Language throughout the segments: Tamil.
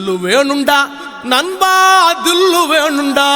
தில்லு வேணுண்டா நண்பா, தில்லு வேணுண்டா.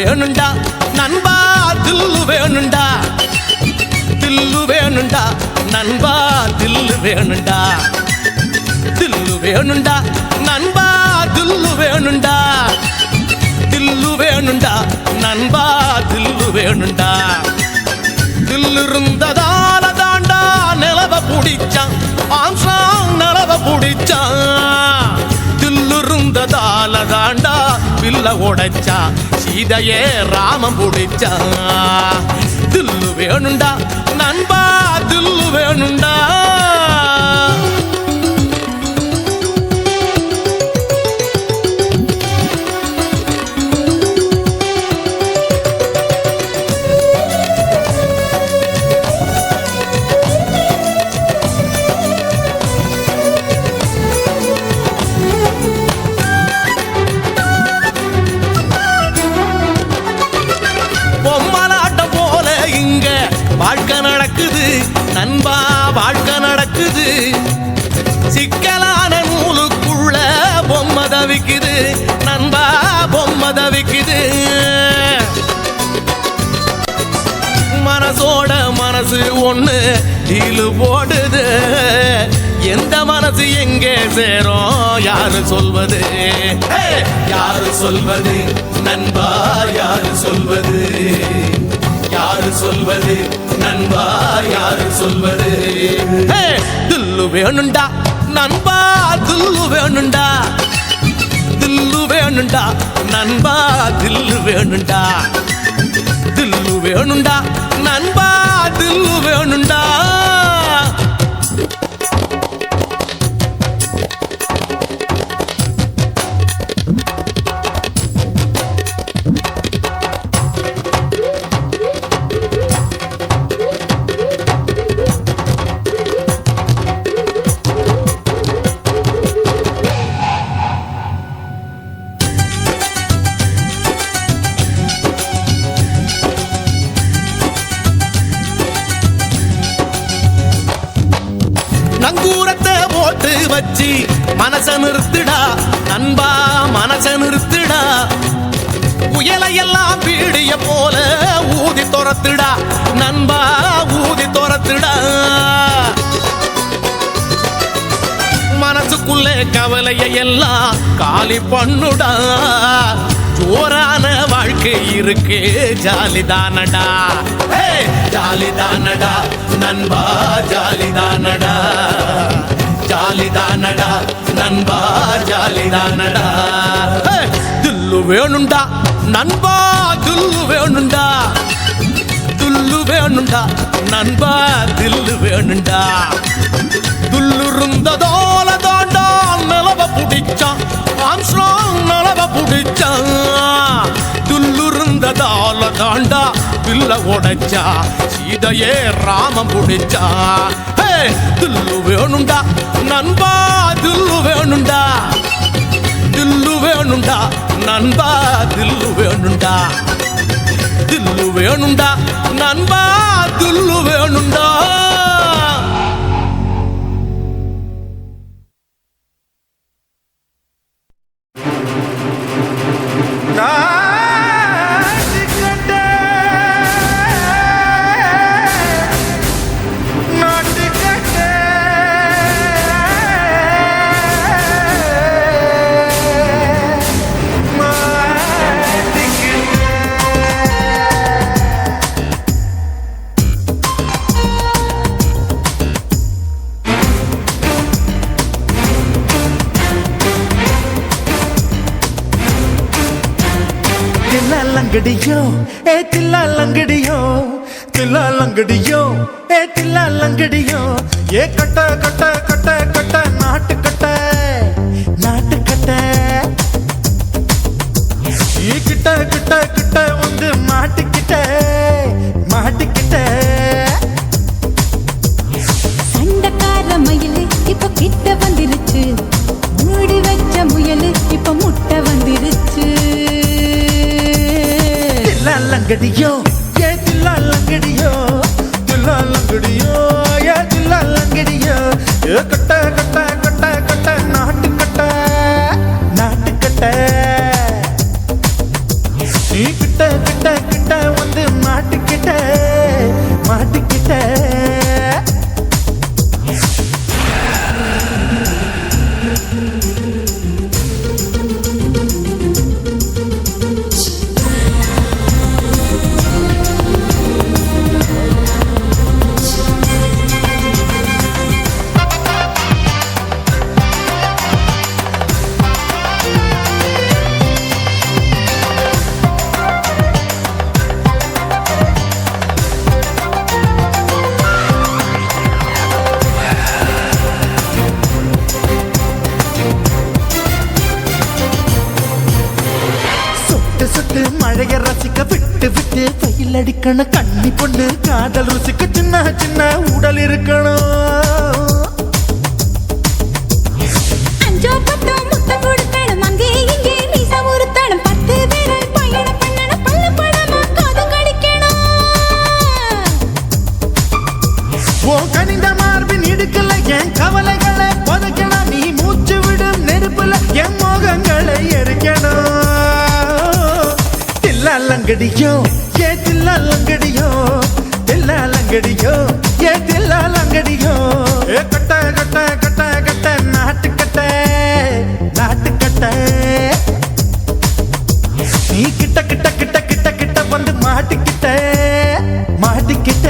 வேணுண்டா நண்பா, தில்லு வேணுண்டா. தில்லு வேணுண்டா நண்பா, தில்லு வேணுண்டா. தில்லு வேணுண்டா நண்பா, தில்லு வேணுண்டா. தில்லு வேணுண்டா நண்பா, தில்லு வேணுண்டா. தில்லு இருந்ததால தாண்டா நிலவ புடிச்சான், ஆம்சாங் நிலவ புடிச்சான். தில்லு இருந்ததால தாண்டா பில்ல உடைச்சா, சீதையே ராமம் புடிச்சா. தில்லு வேணுண்டா நண்பா, தில்லு வேணுண்டா. வாழ்க்கை நடக்குது நண்பா, வாழ்க்கை நடக்குது. சிக்கலான நூலுக்குள்ள பொம்மை தவிக்குது நண்பா, பொம்மை தவிக்குது. மனசோட மனசு ஒண்ணு டீலு போடுது. எந்த மனசு எங்கே சேரும் யாரு சொல்வது? யாரு சொல்வது நண்பா, யாரு சொல்வது? யாரு சொல்வது நண்பா, யாரு சொல்வது? தில்லு வேணுண்டா நண்பா, தில்லு வேணுண்டா. தில்லு வேணுண்டா நண்பா, தில்லு வேணுண்டா. தில்லு வேணுண்டா நண்பா, தில்லு வேணுண்டா. நங்கூரத்தை போட்டு வச்சு மனச நிறுத்துடா நண்பா, மனச நிறுத்துடா. புயலையெல்லாம் பீடிய போல ஊதி துரத்துடா நண்பா, ஊதி துரத்துடா. மனசுக்குள்ளே கவலையை எல்லாம் காலி பண்ணுடா. ஜோரான வாழ்க்கை இருக்கு, ஜாலிதானடா. ஜாலிதானடா நண்பா, ஜாலிதானடா. ஜாலிதானடா நண்பா, ஜாலிதானடா. தில்லு வேணுண்டா நண்பா, தில்லு வேணுண்டா. தில்லு வேணுண்டா நண்பா, தில்லு வேணுண்டா. தில்லு இருந்ததோல தாண்டா நிலவ புடிச்சான், ஆம்ஸ்ட்ராங் நிலவ புடிச்சான். தில்லு இருந்ததால தாண்டா பில்ல உடைச்சா, சீதையே ராமம் புடிச்சா. தில்லு வேணுண்டா நண்பா, தில்லு வேணுண்டா. தில்லு வேணுண்டா நண்பா, தில்லு வேணுண்டா. தில்லு வேணுண்டா நண்பா, தில்லு வேணுண்டா. லங்கடியோ ஏ தில்லா லங்கடியோ தில்லா லங்கடியோ ஏ தில்லா லங்கடியோ ஏ கட்ட கட்ட கட்ட கட்ட நாட்டு கட்ட நாட்டு கட்ட நீ கிட்ட கிட்ட கிட்ட வந்து மாட்டிக்கிட்ட மாட்டிக்கிட்ட சண்டக்கார மயிலு இப்ப கிட்ட வந்துருச்சு மூடி வச்ச முயலு இப்ப முட்டை வந்துருச்சு தில்லா லங்கடியோ ஏ தில்லா லங்கடியோ தில்லா லங்கடியோ ஏ தில்லா லங்கடியோ ஏ கட்ட கட்ட கட்ட கட்ட நாட்டு கட்ட நாட்டு கட்ட நீ கிட்ட கிட்ட கிட்ட வந்து மாட்டிக்கிட்ட மாட்டிக்கிட்ட மழைய ரசிக்க விட்டு விட்டு வெயில் அடிக்கணும் கண்ணி பொண்ணு காதல் ருசிக்க சின்ன சின்ன உடல் இருக்கணும் அஞ்சோ பத்தோ முத்தம் கொடுக்கணும் அங்கே இங்கே மீசா உருத்தணும் 10 பேரை பயணம் பண்ணணும் பல்ல படமா காது கடிக்கணும் ஓ கனிந்த மார்பின் இடுக்கல என் கவலைகளை புதைக்கணும் நீ மூச்சு விடும் நெருப்புல என் மோகங்களை எரிக்கணும் தில்லா லங்கடியோ ஏ தில்லா லங்கடியோ தில்லா லங்கடியோ ஏ தில்லா லங்கடியோ ஏ கட்ட கட்ட கட்ட கட்ட நாட்டு கட்ட நாட்டு கட்ட நீ கிட்ட கிட்ட கிட்ட கிட்ட கிட்ட வந்து மாட்டிக்கிட்ட மாட்டிக்கிட்ட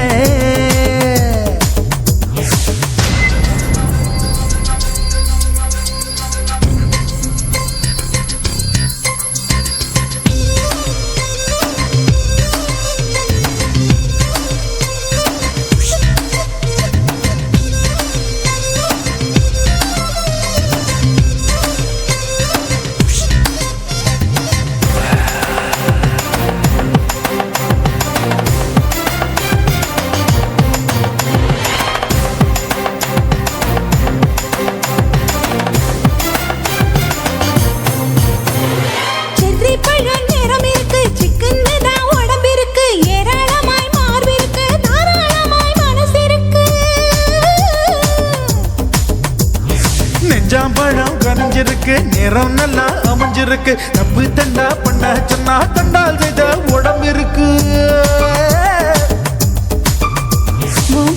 நெஞ்சாம்பழம் கனிஞ்சிருக்கு நிறம் நல்லா அமைஞ்சிருக்கு தப்பு தண்டா பண்ண சொன்னா தண்டால் செய்த உடம்பு இருக்கு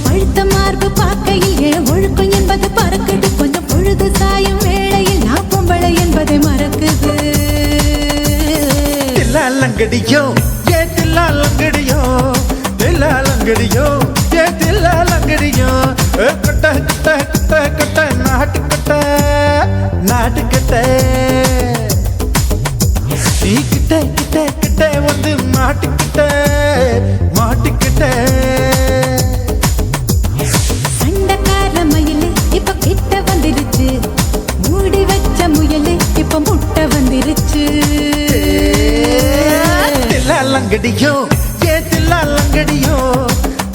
பழுத்த மார்பு பார்க்கையில் எழ ஒழுக்கம் என்பது பறக்குது கொஞ்சம் பொழுது சாயும் வேளையில் நான் பொம்பளை என்பதை மறக்குது தில்லா லங்கடியோ ஏ தில்லா லங்கடியோ தில்லா லங்கடியோ ஏ தில்லா லங்கடியோ கட்ட கட்ட கட்ட கட்ட நாட்டு கட்ட நாட்டு கட்ட நீ கிட்ட கிட்ட கிட்ட வந்து மாட்டிக்கிட்ட மாட்டிக்கிட்ட சண்டக்கார மயிலு இப்ப கிட்ட வந்துருச்சு மூடி வச்ச முயலு இப்ப முட்டை வந்துருச்சு தில்லா லங்கடியோ ஏ தில்லா லங்கடியோ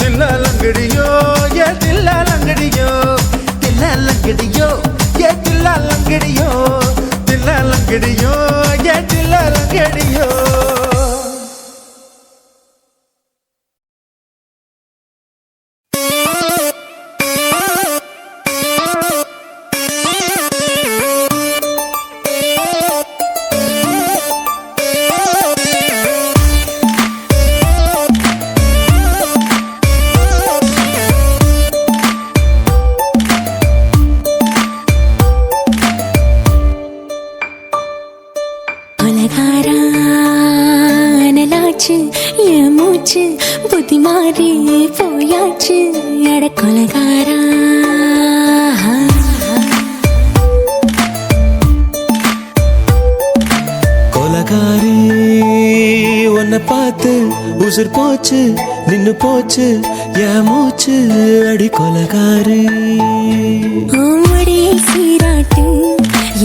தில்லா லங்கடியோ ஏ தில்லா லங்கடியோ தில்லா லங்கடியோ ஏ தில்லா லங்கடியோ தில்லா லங்கடியோ ஏ தில்லா லங்கடியோ என் மூச்சு புத்தி மாறி போயாச்சு எட கொலகாரா கொலகாரி உன்னை பார்த்து உசுர் போச்சு நின்னு போச்சு என் மூச்சு அடி கொலகாரி ஆமடியை சீராட்டு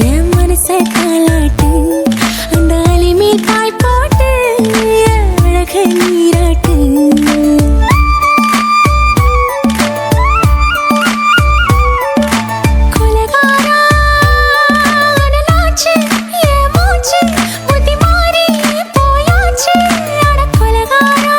என் மனச தாளாட்டு அந்த அலிமேல் பாய் போட்டு அழக நீராட்டு கொலகாரா அனலாச்சு என் மூச்சு புத்தி மாறி போயாச்சு அட கொலகாரா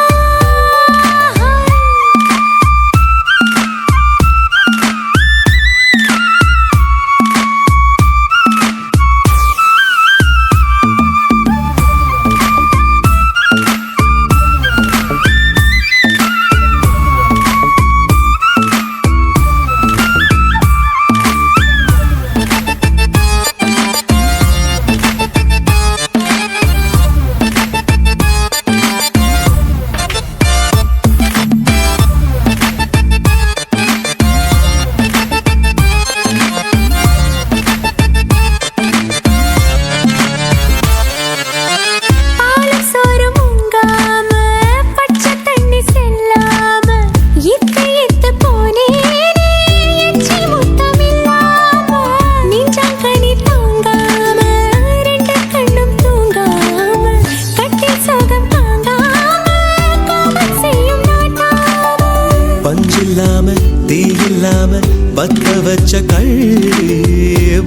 பஞ்சில்லாம தீ இல்லாம பத்த வச்ச கள்ளி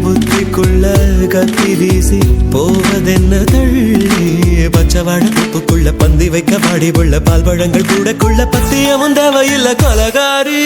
புத்திக்குள்ள கத்தி வீசி போவதென்ன தள்ளி பச்சை வாழப்புக்குள்ள பந்தி வைக்க பாடி உள்ள பால் பழங்கள் கூடக்குள்ள பத்தியமும் தேவையில்லை கொலகாரி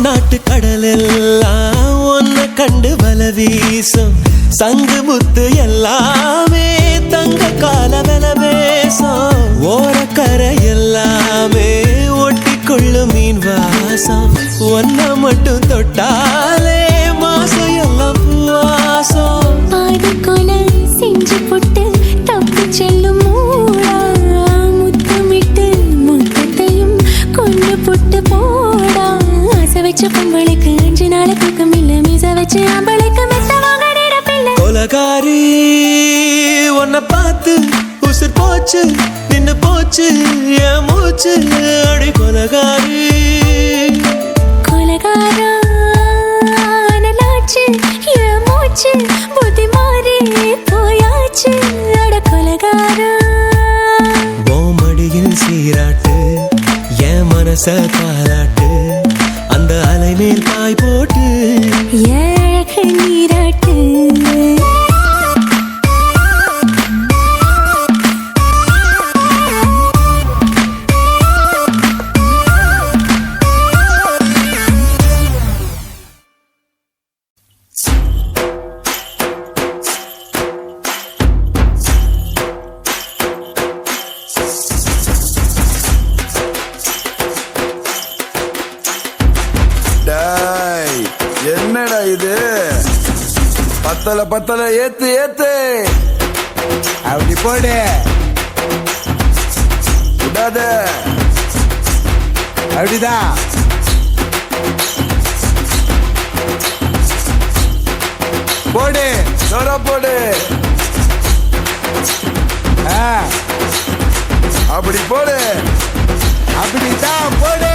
நாட்டு கடலெல்லாம் ஒன்ன கண்டு வல வீசும் சங்கு முத்து எல்லாமே தங்க கால வெல பேசும் ஓரக்கரை எல்லாமே ஒட்டிக்கொள்ளும் மீன் வாசம் ஒன்ன மட்டும் தொட்டாலே மாசம் எல்லாம் பூவாசம் பாதி கொலை செஞ்சு போட்டு தப்பு செல்லும் மூடா முத்தமிட்டு முத்தத்தையும் கொண்டு போட்டு போடா வச்ச பொங்கலுக்கு 5 நாள் தூக்கம் இல்ல மீச வச்சு ஆம்பளைக்கு மெத்த வாங்க நிடப்பில்லை கொலகாரி உன்னை பார்த்து உசுர் போச்சு நின்னு போச்சு என் மூச்சு அடி கொலகாரி கொலகாரா அனலாச்சு என் மூச்சு புத்தி மாறி போயாச்சு அட கொலகாரா மடியில் சீராட்டு என் மனச தாளாட்டு அந்த அலை மேல் பாய் போட்டு அழக நீராட்டு என்னடா இது பத்தல பத்தல ஏத்து ஏத்து அப்படி போடு விடாத அப்படிதான் போடு ஜோரா போடு அப்படி போடு அப்படிதான் போடு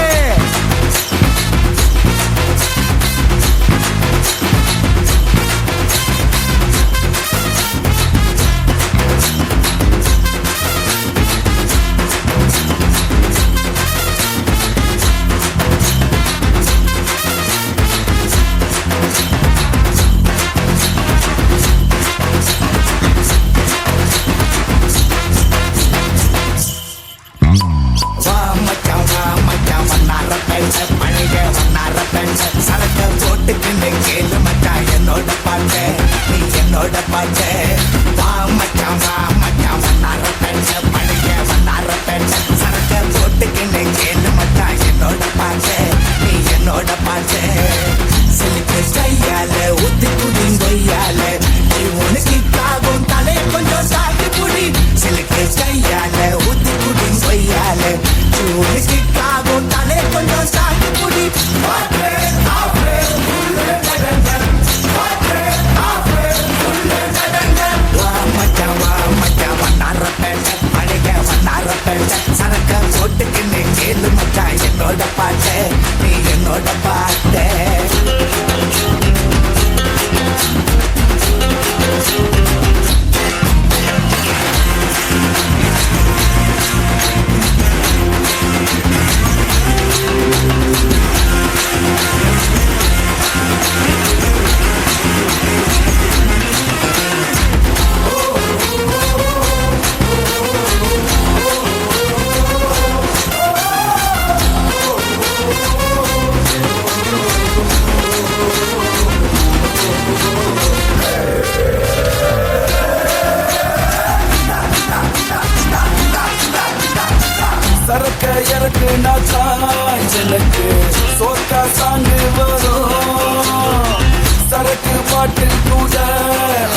சரக்க இறக்கு நான் எனக்கு சோக்கா சாங்கு வரும் சரக்கு பாட்டில் கூட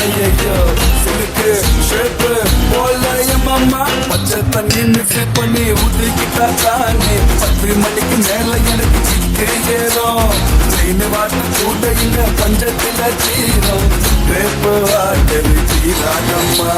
ஐயோ சிலுக்கு ஷேப்பு போல அம்மா பச்சை தண்ணி மிக்ஸ் பண்ணி ஊத்திக்கிட்டா தானே 10 மணிக்கு மேல எனக்கு சிக்கு ஏறும் ட்ரெயின் வாட்டர் கூட இங்க பஞ்சத்துல தீரும் வேப்பு வாட்டர் தீரானம்மா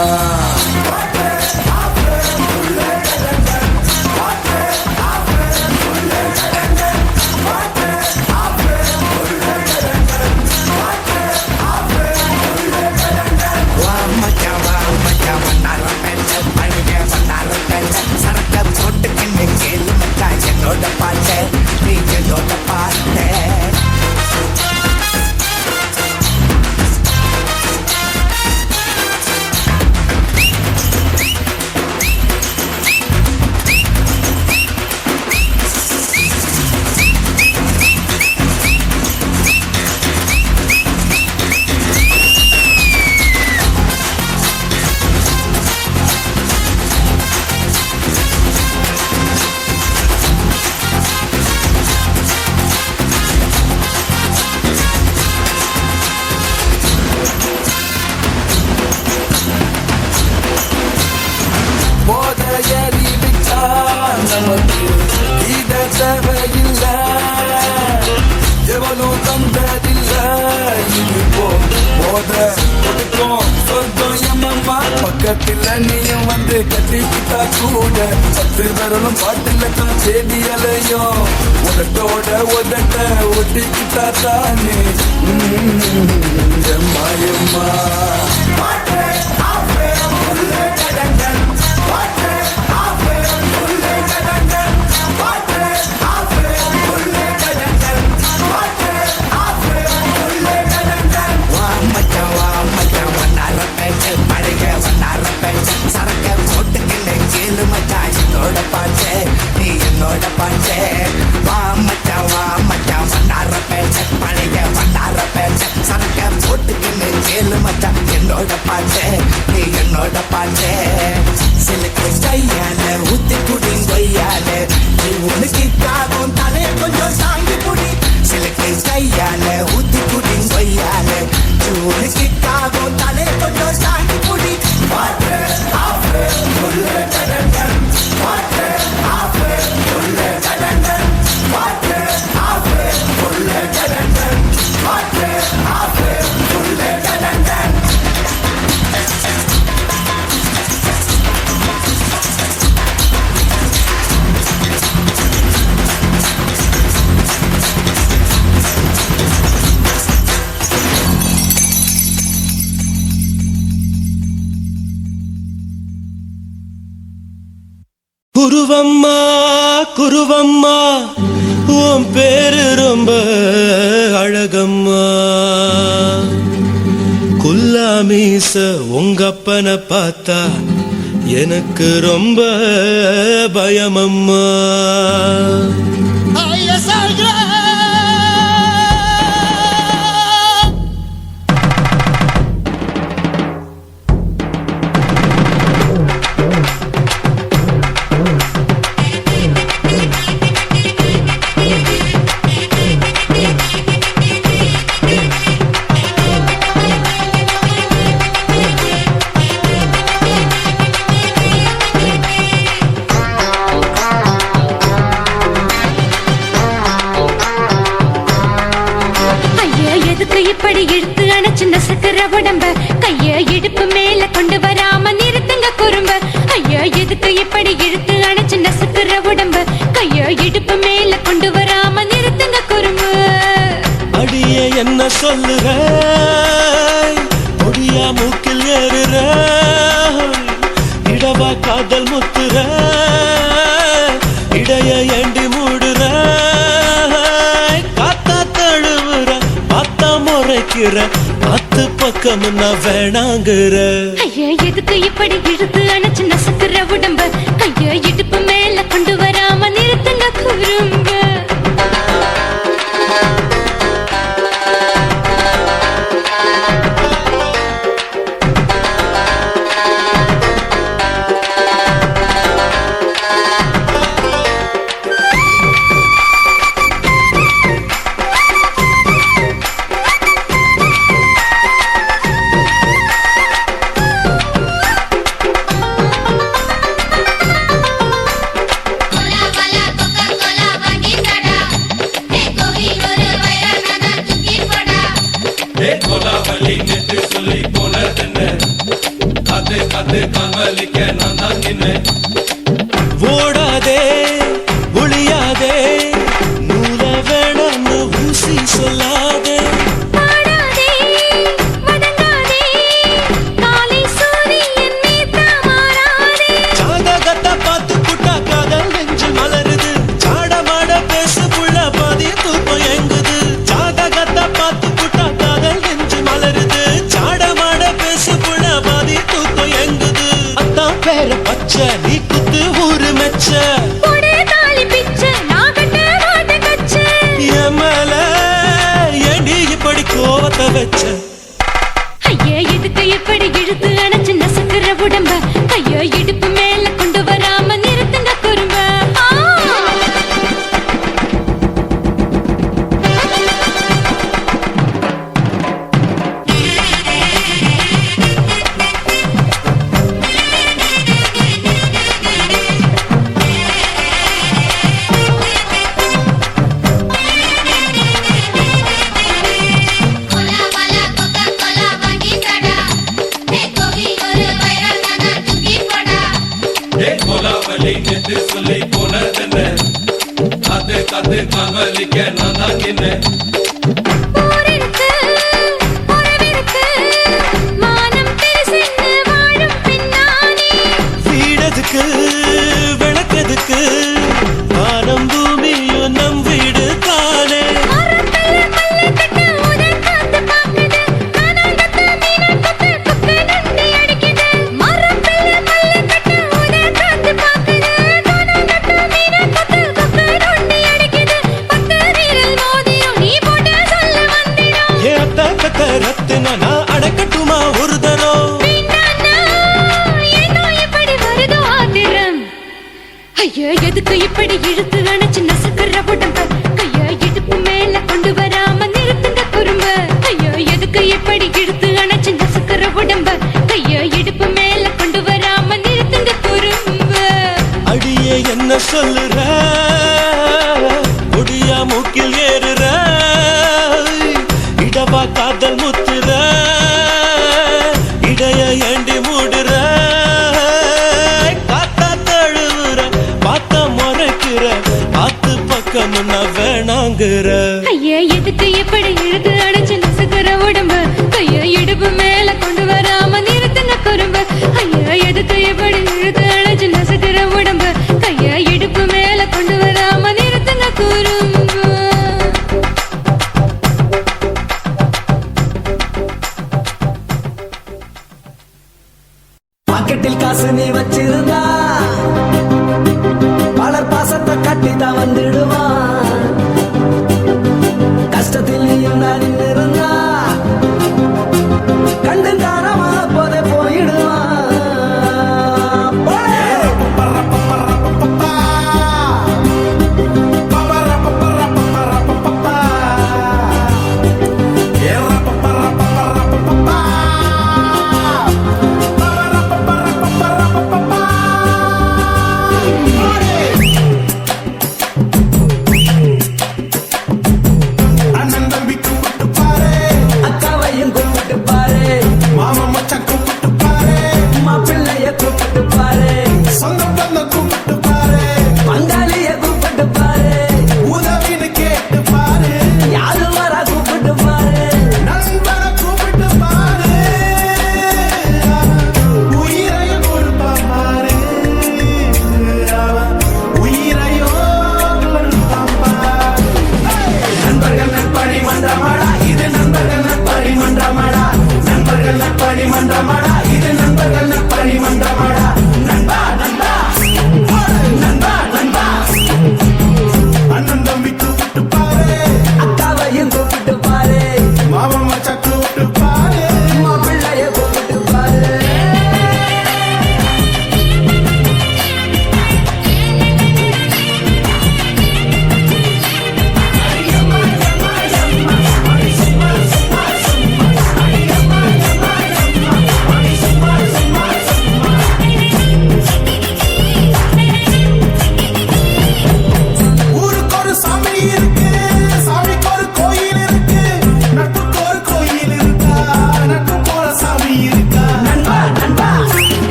எவனும் தந்ததில்ல இப்போ போத கொடுக்கும் சொர்க்கம் எம்மம்மா பக்கத்துல நீயும் வந்து கட்டிக்கிட்டா கூட 10 விரலும் பாட்டுல தான் தேடி அலையும் உதட்டோட உதட்ட ஒட்டிக்கிட்டா தானே எம்மா எம்மா என்னோட பாட்டு சிலுக்கு கையால ஊத்தி குடி கொய்யால நீ உனக்கு காகும் தலை கொஞ்சம் தாங்கி குடி சிலுக்கு கையால ஊத்தி குடி கொய்யால நீ உனக்கு காகும் தலை கொஞ்சம் தாங்கி குடி பாட்டு ஆஃபே உள்ள கடந்தன் பாட்டு ஆஃபே உள்ள கடந்தன் பாட்டு ஆஃபே உள்ள கடந்தன் பாட்டு ஆஃபே உள்ள கடந்தன் குருவம்மா குருவம்மா உன் பேரு ரொம்ப அழகம்மா குல்லாமீச உங்கப்பனை பார்த்தா எனக்கு ரொம்ப பயமம்மா இப்படி இழுத்து அணைச்சு நசுக்கிற உடம்ப கைய இடுப்பு மேல கொண்டு வராம நிறுத்துங்க குறும்ப ஐயா எதுக்கு இப்படி இழுத்து அணைச்சு நசுக்கிற உடம்ப கைய இடுப்பு மேல கொண்டு வராம நிறுத்துங்க குறும்பு அடியே என்ன சொல்லுற முடியா மூக்கில் ஏறுற இடவா காதல் முத்துற இடைய ஏண்டி மூடுற காத்தா தழுவுற பார்த்தா முறைக்கிற 10 பக்கம் நான் வேணாங்குற ஐயா எதுக்கு இப்படி இழுத்து அணைச்சு நசுக்கிற உடம்ப கைய இடுப்பு மேல கொண்டு வராம நிறுத்துங்க குறும்ப வச்ச போடே தாலி பிச்சை நான் கட்ட மாட்டேன் கச்சை என் மேல ஏண்டி இப்படி கோவத்தை வச்ச ஐயா எதுக்கு எப்படி இழுத்து அணைச்சு நசுக்கிற உடம்ப ஐயோ இடுப்பு மேல கொண்டு வராம நிறுத்துங்க குறும்ப கோலா வாலா கோகா கோலா வாங்கி கடா ஏ கோவி ஒரு வைரம் நானா தூக்கி போடா ஏ கோலாவலி நெத்து சொல்லி போனதென்ன காத்து காத்து காவலிக்க நான் தான் என்ன போரிருக்கு உறவிருக்கு மானம் பெருசென்னு வாழும் பெண்ணானே வீடதுக்கு விளக்கதுக்கு வானம் பூமியும் நம் வீடு தானே மரத்துல மல்லி கட்ட உதன் காத்து பாக்குது கானாங்கத்து மீனாங்கத்து குக்கு நண்டி அடிக்குது மரத்துல மல்லி கட்ட உதன் காத்து பாக்குது கானாங்கத்து மீனாங்கத்து குக்கு நண்டி அடிக்குது பத்து வீரல் மோதியும் நீ போட்டு சொல்ல வந்திடும் ஏ அத்த கத்த ரத்தின நான் அடக்கட்டுமா ஒரு தரம் வேண்டாண்ணா, ஏனோ இப்படி வருதோ ஆத்திரம் ஐயோ எதுக்கு இப்படி இழுத்து அணைச்சு நசுக்கிற உடம்ப கைய இடுப்பு மேல கொண்டு வராம நிறுத்துங்க குறும்ப ஐயோ எதுக்கு இப்படி இழுத்து அணைச்சு நசுக்கிற உடம்ப கைய இடுப்பு மேல கொண்டு வராம நிறுத்துங்க குறும்ப அடியே என்ன சொல்லுற ஒடியா மூக்கில் ஏறுற இடவா காதல் முத்துற இடைய ஏண்டி மூடுற காத்தா தழுவுற பார்த்த முறைக்கிற ஆத்து பக்கம் நான் வேணாங்குற ஐயா எதுக்கு இப்படி இழுத்து அணைச்சு நசுக்கிற உடம்ப கைய இடுப்பு மேல கொண்டு வராம நிறுத்துங்க குறும்ப ஐயா எதுக்கு இப்படி இழுத்து அணைச்சு நசுக்கிற உடம்ப கைய இடுப்பு மேல கொண்டு வராம நிறுத்துங்க குறும்ப பாக்கெட்டில் காசு நீ வச்சிருந்தா பலர் பாசத்தை கட்டி தான் வந்துடுவான் கஷ்டத்தில்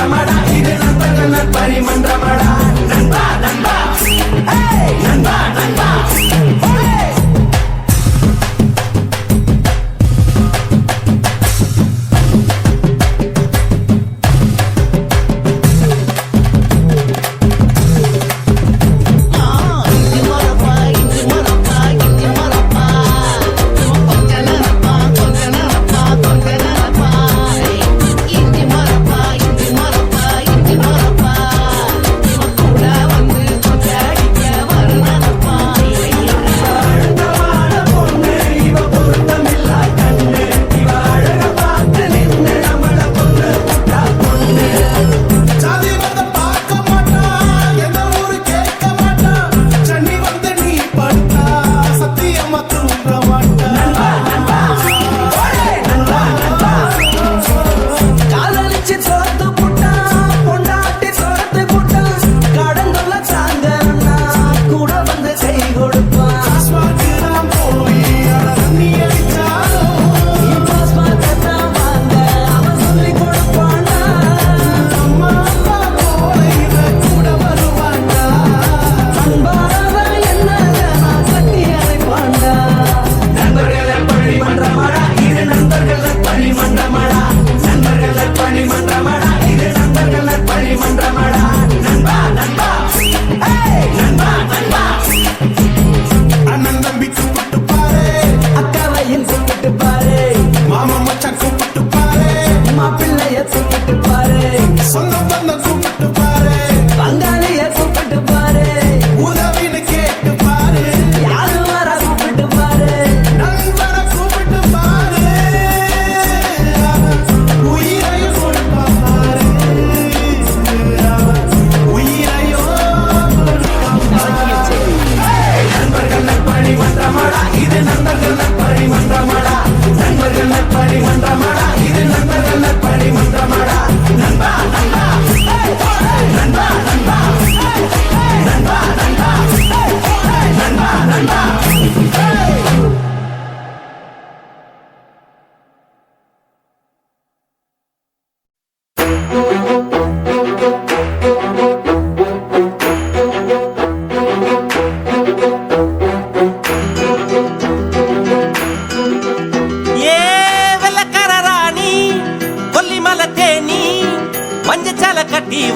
மன்றமடா இது நண்பர்கள் நற்பணி மன்றமடா நண்பா நண்பா ஏய் நண்பா நண்பா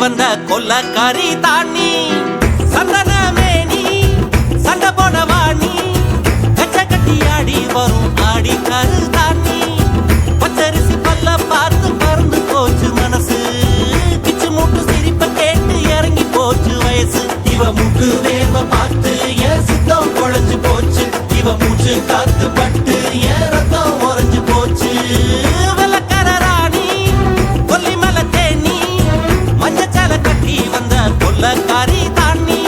வந்த கொல்லக்காரி தாண்டி சந்தனமேனி சண்டை போடவாணி கச்ச கட்டி ஆடி வரும் ஆடி கரு தாண்டி பச்சரிசி பல்ல பார்த்து பறந்து போச்சு மனசு பிச்சு மூட்டு சிரிப்ப கேட்டு இறங்கி போச்சு வயசு இவ முட்டு வேவ பார்த்து என் சித்தம் குழஞ்சு போச்சு இவ மூச்சு காத்து பட்டு என் ரத்தம் உறைஞ்சு போச்சு கொல்லக்காரி தாண்டி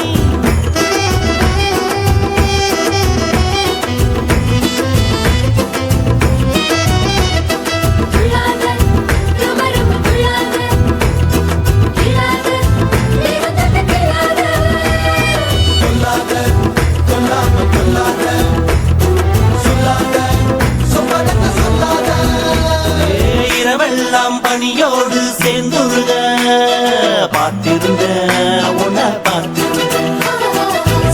இரவெல்லாம் பணியோடு சேர்ந்துருக பார்த்திருந்த உன்னை பார்த்திருந்த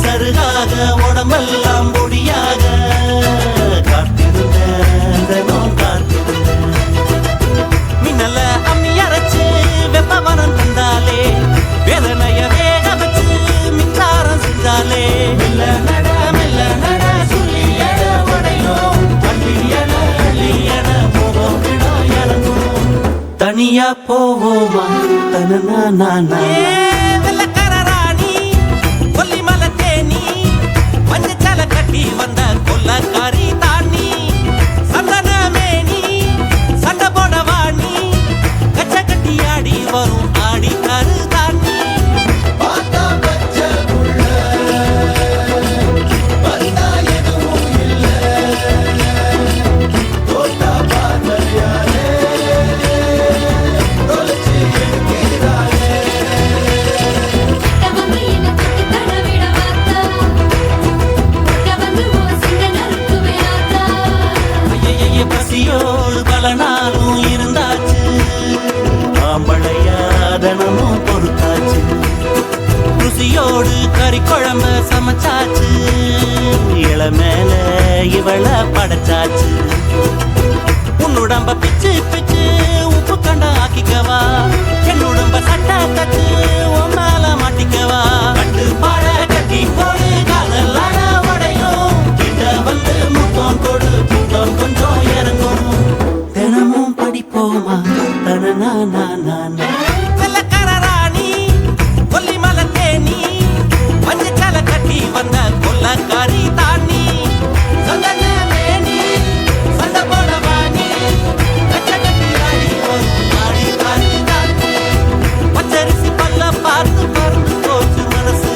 சருகாக உடம்பெல்லாம் பொடியாக காத்திருந்த காத்திருந்த மின்னல அம்மி அரைச்சு வெப்பவனம் தந்தாலே வேதனைய வேக வச்சு மின்சாரம் செஞ்சாலே மெல்ல நட சொல்லி எட உடையும் அள்ளியன போகும் இடம் இறங்கும் தனியா போவோமா தனனா வெள்ளக்காரராணி கொல்லிமலை தேனி மஞ்சச்சால கட்டி வந்த கொல்லக்காரி தாண்டி சந்தனமேனி சண்டை போடவாணி கச்ச கட்டி ஆடி வரும் ஆடி கரு தாண்டி பசியோடு பல நாளும் இருந்தாச்சு ஆம்பளையா தினமும் பொறுத்தாச்சு ருசியோடு கறி குழம்பு சமைச்சாச்சு இளமேல இவள படைச்சாச்சு உன்னுடம்ப பிச்சு பிச்சு உப்பு கண்ட ஆக்கிக்கவா என்னுடம்ப சட்டை கட்டு உன் மேல மாட்டிக்கவா கட்டு பாட கட்டி போடு காதல்லாட உடையும் கிட்ட வந்து முத்தம் கொடு முத்தம் கொஞ்சம் இறங்கணும் தினமும் படிப்போமா தனனா வெள்ளக்காரராணி கொல்லிமலை தேனி மஞ்சச்சால கட்டி வந்த கொல்லக்காரி தானி சந்தன மேனி சண்டை போட வாணி கச்ச கட்டி ஆடி வரும் ஆடி காரி தானி பச்சரிசி பல்ல பார்த்து பறந்து போச்சு மனசு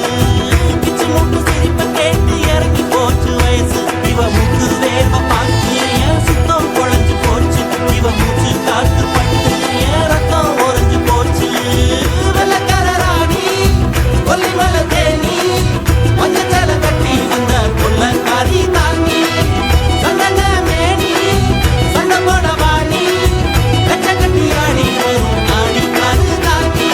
பிச்சு மூட்டு சிரிப்ப கேட்டு இறங்கி போச்சு வயசு இவ மூக்கு வேர்வ பார்த்து என் சுத்தம் குழஞ்சு போச்சு இவ மூச்சு காத்து பட்டு என் ரத்தம் உறைஞ்சு போச்சு வெள்ளக்காரராணி கொல்லிமலை தேனி மஞ்சச்சால கட்டி வந்த கொல்லக்காரி தாங்கி சந்தன மேனி சண்டை போட வாணி கச்ச கட்டி ஆடி வரும் ஆடி காரு தாங்கி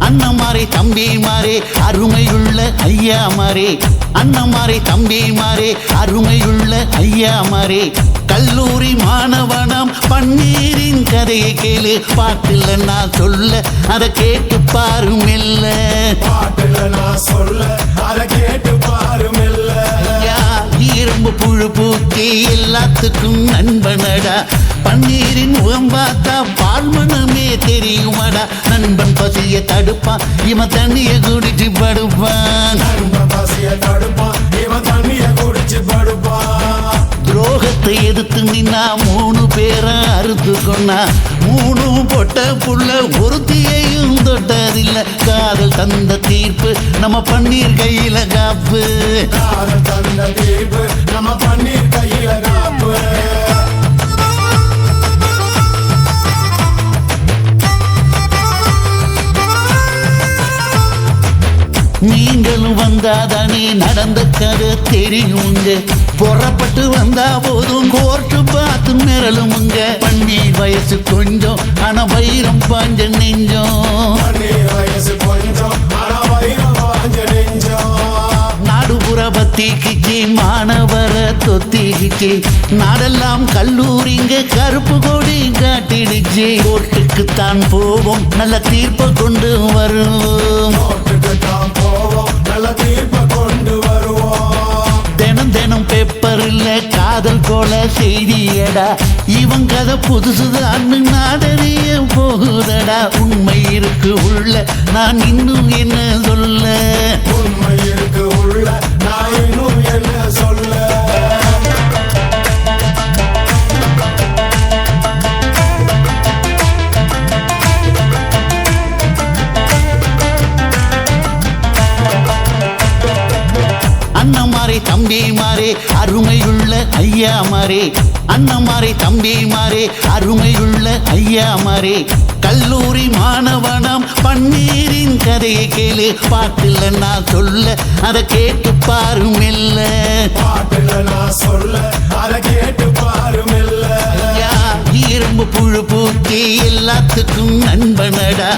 அண்ணமாரே தம்பி மாறே அருமையுள்ள ஐயா மாறே அண்ணமாரே தம்பி மாறே அருமையுள்ள ஐயா மாறே கல்லூரி மாணவனாம் பன்னீரின் கதையை கேளு பாட்டுல நான் சொல்ல அதை கேட்டு பாரு மெல்ல பாட்டுல நான் சொல்ல அதை கேட்டு பாரு மெல்ல ஐயா இரும்பு புழு பூக்கி எல்லாத்துக்கும் நண்பனடா பன்னீரின் முகம் பார்த்தா பால்மனமே தெரியுமாடா நண்பன் பசிய தடுப்பான் இவன் தண்ணிய குடிச்சு படுப்பான் நண்பன் பசிய தடுப்பான் இவன் தண்ணிய குடிச்சு படுப்பான் துரோகத்தை எதிர்த்து நின்னா 3 பேரை அறுத்து கொண்டா 3 பொட்ட புள்ள ஒருத்தியையும் தொட்டதில்லை காதல் தந்த தீர்ப்பு நம்ம பன்னீர் கையில காப்பு காதல் தந்த தீர்ப்பு நம்ம பன்னீர் கையில காப்பு நீங்களும் வந்தாதானே நடந்த கதை தெரியுங்க புறப்பட்டு வந்தா போதும் கோர்ட்டு பார்த்து மிரளுமுங்க பன்னீர் வயசு கொஞ்சம் ஆனா வைரம் பாஞ்ச நெஞ்சம் பன்னீர் வயசு கொஞ்சம் ஆனா வைரம் பாஞ்ச நெஞ்சம் நாடுபுற பத்திக்கு மாணவர தொத்திக்கு நாடெல்லாம் கல்லூரிங்க கருப்பு கொடி காட்டிடுச்சு கோர்ட்டுக்கு தான் போவோம் நல்ல தீர்ப்பை கொண்டு வருவோம் கோர்ட்டுக்கு தான் போவோம் நல்ல தீர்ப்பை கொண்டு வருவோம் தினம் தினம் பேப்பர்ல காதல் கொலை செய்தியடா இவன் கதை புதுசுதான் நாடறிய போகுதடா உண்மை இருக்கு உள்ள நான் இன்னும் என்ன சொல்ல உண்மை இருக்கு உள்ள நான் இன்னும் என்ன சொல்ல அண்ணமாரே தம்பி மாறே அருமையுள்ள ஐயா மாறே அண்ணமாரே தம்பி மாறே அருமையுள்ள ஐயா மாறே கல்லூரி மாணவனாம் பன்னீரின் கதையை கேளு பாட்டுல நான் சொல்ல அதை கேட்டு பாரு மெல்ல பாட்டுல நான் சொல்ல அதை கேட்டு பாரு மெல்ல ஐயா இரும்பு புழு பூக்கி எல்லாத்துக்கும் நண்பனடா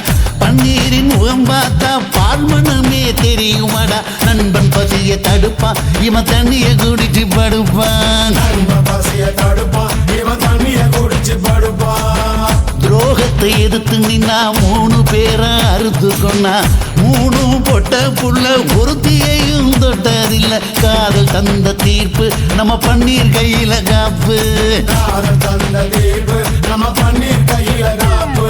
பன்னீரின் முகம் பார்த்தா பால்மனமே தெரியுமாடா நண்பன் பசிய தடுப்பான் இவன் தண்ணிய குடிச்சு படுப்பான் நண்பன் பசிய தடுப்பான் இவன் தண்ணிய குடிச்சு படுப்பான் துரோகத்தை எதிர்த்து நின்னா 3 பேரை அறுத்து கொண்டா 3 பொட்ட புள்ள ஒருத்தியையும் தொட்டதில்லை காதல் தந்த தீர்ப்பு நம்ம பன்னீர் கையில காப்பு காதல் தந்த தீர்ப்பு நம்ம பன்னீர் கையில காப்பு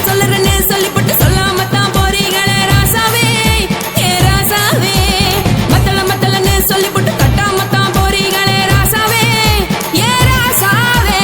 சொல்லுறேன்னு சொல்லிப்புட்டு சொல்லாமத்தான் போறீங்களே ராசாவே ஏ ராசாவே மத்தளன்னு சொல்லிப்புட்டு கட்டாமத்தான் போறீங்களே ராசாவே ஏ ராசாவே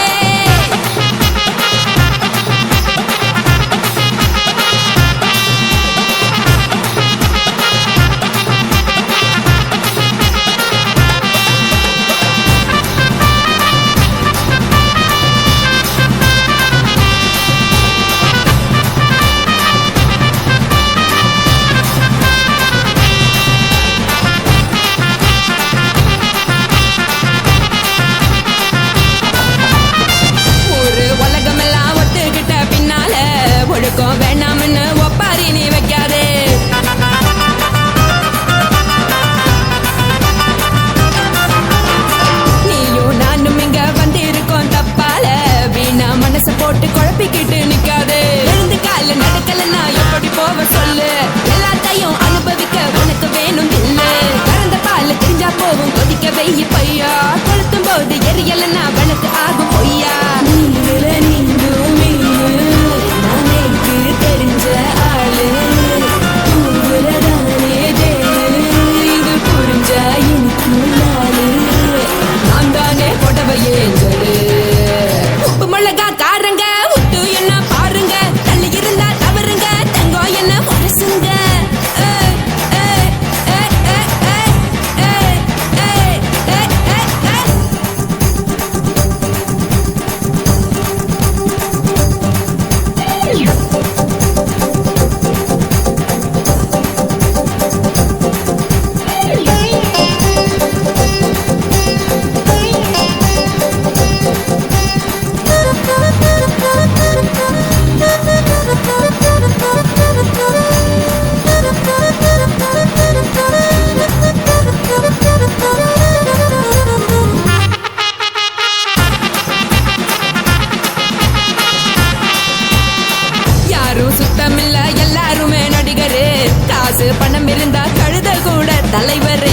தலைவர்.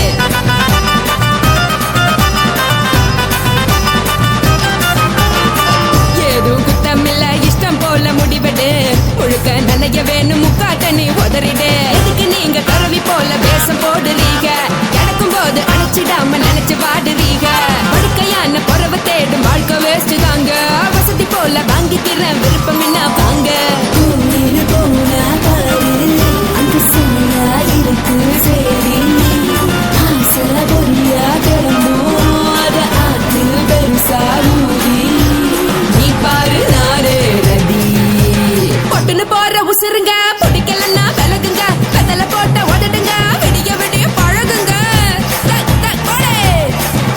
ஏதும் குத்தமில்ல இஷ்டம் போல முடிவெடு முழுக்க நனைய வேணும் முக்காட்ட நீ உதறிடு. எதுக்கு நீங்க கருவி போல பேசம் போடுறீங்க கிடக்கும் போது அணைச்சிடாம நினைச்சு வாடுறீங்க. படுக்கையான பொறவை தேடும் வாழ்க்கை வேஸ்ட் தாங்க. வசதி போல வாங்கிக்கிறேன் விருப்பம் என்ன வாங்க. நீ பாரு நாரு ரதி பொட்டுன்னு போற உசுருங்க பிடிக்கலன்னா விலகுங்க. கதல போட்ட உதடுங்க விடிய விடிய பழகுங்க.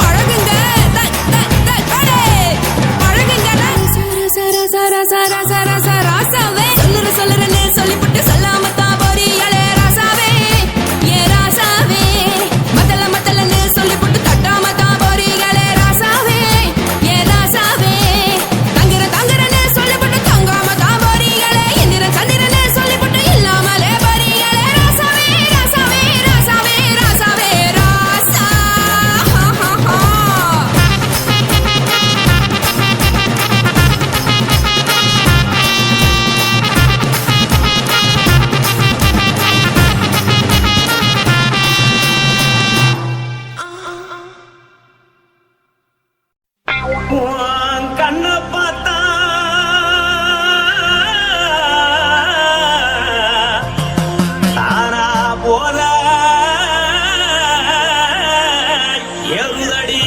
பழகுங்க பழகுங்க. ராசாவே சொல்லுறேன்னு சொல்லிவிட்டு சொல்லாமத்தான் போறீங்களே ராசாவே. ஏ ராசாவே மத்தலன்னு சொல்லிவிட்டு தட்டாமத்தான் போறீங்களே ராசாவே. ஏ ராசாவே தங்குறேன்னு சொல்லிவிட்டு தங்காமத்தான் போறீங்களே. எந்திரன் சந்திரன்னு சொல்லிவிட்டு இல்லாமலே போறீங்களே ராசாவே. ராசாவே ராசாவே ராசாவே ராசா. கண்ண பார்த்தா தானா போல எருதடி.